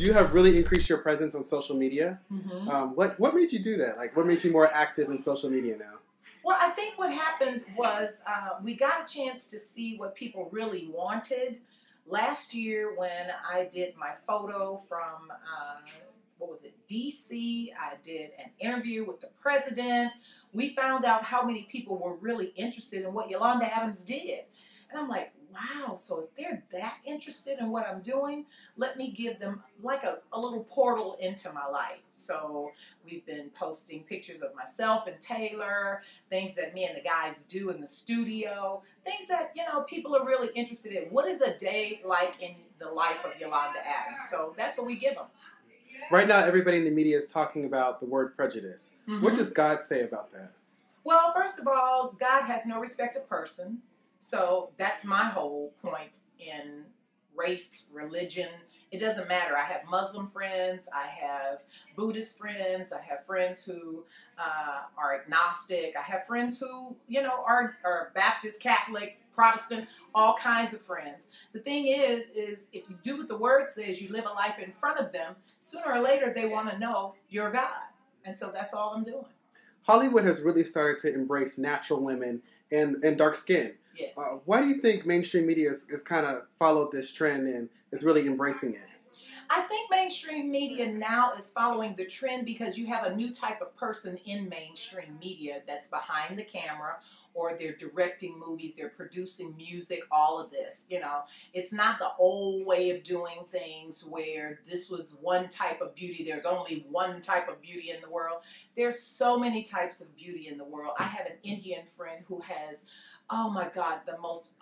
You have really increased your presence on social media. What made you do that? Like, what made you more active in social media now? Well, I think what happened was we got a chance to see what people really wanted. Last year when I did my photo from, what was it, DC, I did an interview with the president. We found out how many people were really interested in what Yolanda Adams did. And I'm like, wow, so if they're that interested in what I'm doing, let me give them like a little portal into my life. So we've been posting pictures of myself and Taylor, things that me and the guys do in the studio, things that, you know, people are really interested in. What is a day like in the life of Yolanda Adams? So that's what we give them. Right now, everybody in the media is talking about the word prejudice. What does God say about that? Well, first of all, God has no respect of persons. So that's my whole point in race, religion. It doesn't matter. I have Muslim friends. I have Buddhist friends. I have friends who are agnostic. I have friends who, you know, are Baptist, Catholic, Protestant, all kinds of friends. The thing is if you do what the word says, you live a life in front of them, sooner or later they want to know you're God. And so that's all I'm doing. Hollywood has really started to embrace natural women and dark skin. Yes. Why do you think mainstream media has kind of followed this trend and is really embracing it? I think mainstream media now is following the trend because you have a new type of person in mainstream media that's behind the camera, or they're directing movies, they're producing music, all of this. You know, it's not the old way of doing things where this was one type of beauty. There's only one type of beauty in the world. There's so many types of beauty in the world. I have an Indian friend who has, oh my God, the most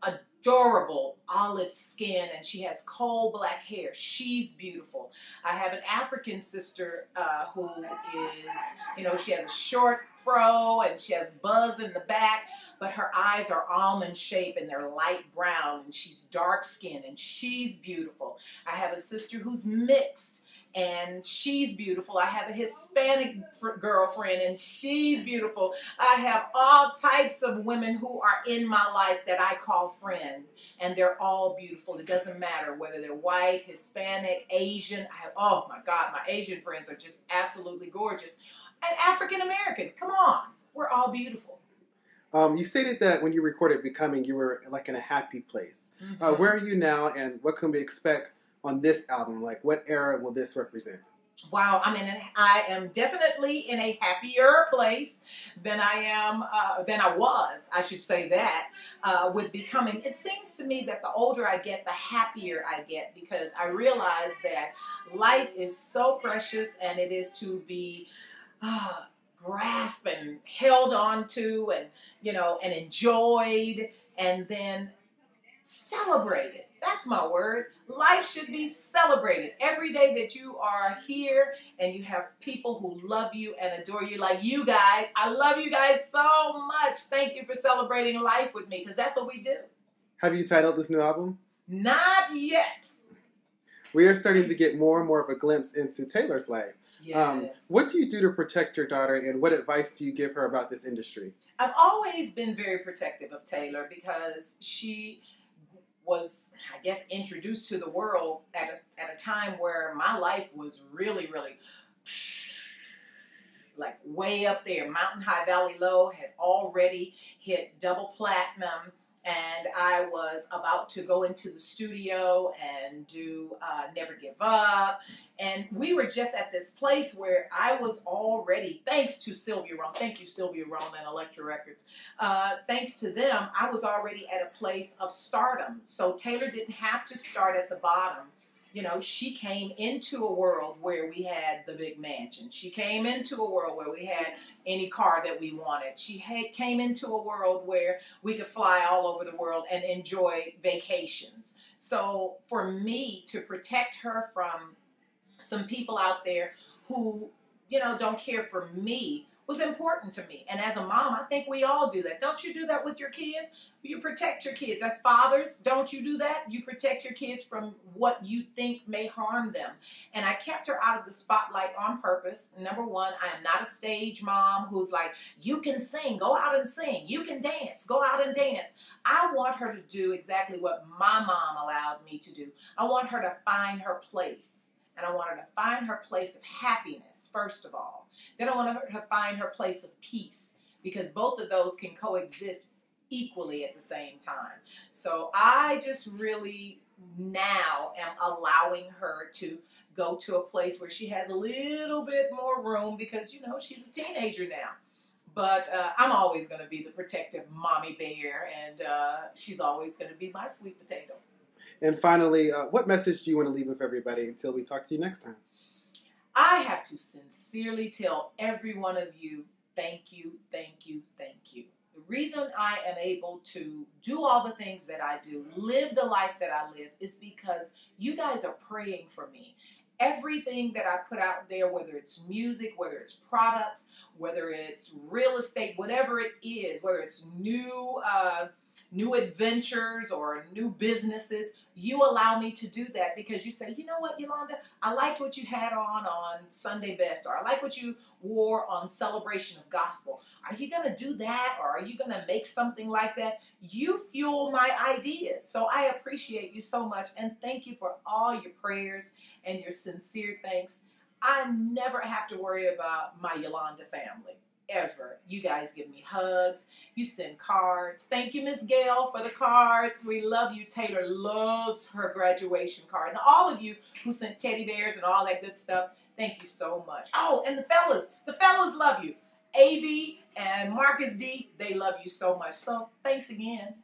adorable olive skin, and she has coal black hair. She's beautiful. I have an African sister who is, you know, she has a short fro and she has buzz in the back, but her eyes are almond shaped and they're light brown, and she's dark skinned and she's beautiful. I have a sister who's mixed and she's beautiful. I have a Hispanic girlfriend and she's beautiful. I have all types of women who are in my life that I call friend, and they're all beautiful. It doesn't matter whether they're white, Hispanic, Asian. I have, oh my God, my Asian friends are just absolutely gorgeous. And African American, come on, we're all beautiful. You stated that when you recorded Becoming, you were like in a happy place. Where are you now, and what can we expect on this album? Like, what era will this represent? Wow, I am definitely in a happier place than I was, I should say that, with Becoming. It seems to me that the older I get, the happier I get, because I realize that life is so precious and it is to be grasped and held on to, and, you know, and enjoyed, and then celebrated. That's my word. Life should be celebrated. Every day that you are here and you have people who love you and adore you, like you guys. I love you guys so much. Thank you for celebrating life with me, because that's what we do. Have you titled this new album? Not yet. We are starting to get more and more of a glimpse into Taylor's life. Yes. What do you do to protect your daughter, and what advice do you give her about this industry? I've always been very protective of Taylor because she was, I guess, introduced to the world at a time where my life was really, really like way up there. Mountain High Valley Low had already hit double platinum, and I was about to go into the studio and do Never Give Up. And we were just at this place where I was already, thanks to Sylvia Rome, thank you Sylvia Rome and Elektra Records, thanks to them, I was already at a place of stardom. So Taylor didn't have to start at the bottom. You know, she came into a world where we had the big mansion. She came into a world where we had any car that we wanted. She came into a world where we could fly all over the world and enjoy vacations. So for me to protect her from some people out there who, you know, don't care for me was important to me. And as a mom, I think we all do that. Don't you do that with your kids? You protect your kids. As fathers, don't you do that? You protect your kids from what you think may harm them. And I kept her out of the spotlight on purpose. Number one, I am not a stage mom who's like, you can sing, go out and sing. You can dance, go out and dance. I want her to do exactly what my mom allowed me to do. I want her to find her place. And I want her to find her place of happiness, first of all. Then I want her to find her place of peace, because both of those can coexist equally at the same time. So I just really now am allowing her to go to a place where she has a little bit more room, because, you know, she's a teenager now. But I'm always going to be the protective mommy bear, and she's always going to be my sweet potato. And finally, what message do you want to leave with everybody until we talk to you next time? I have to sincerely tell every one of you, thank you, thank you, thank you. The reason I am able to do all the things that I do, live the life that I live, is because you guys are praying for me. Everything that I put out there, whether it's music, whether it's products, whether it's real estate, whatever it is, whether it's new adventures or new businesses, you allow me to do that because you say, you know what, Yolanda, I liked what you had on Sunday Best, or I like what you wore on Celebration of Gospel. Are you going to do that, or are you going to make something like that? You fuel my ideas. So I appreciate you so much, and thank you for all your prayers and your sincere thanks. I never have to worry about my Yolanda family, ever. You guys give me hugs. You send cards. Thank you, Miss Gail, for the cards. We love you. Taylor loves her graduation card. And all of you who sent teddy bears and all that good stuff, thank you so much. Oh, and the fellas love you. AV and Marcus D, they love you so much. So thanks again.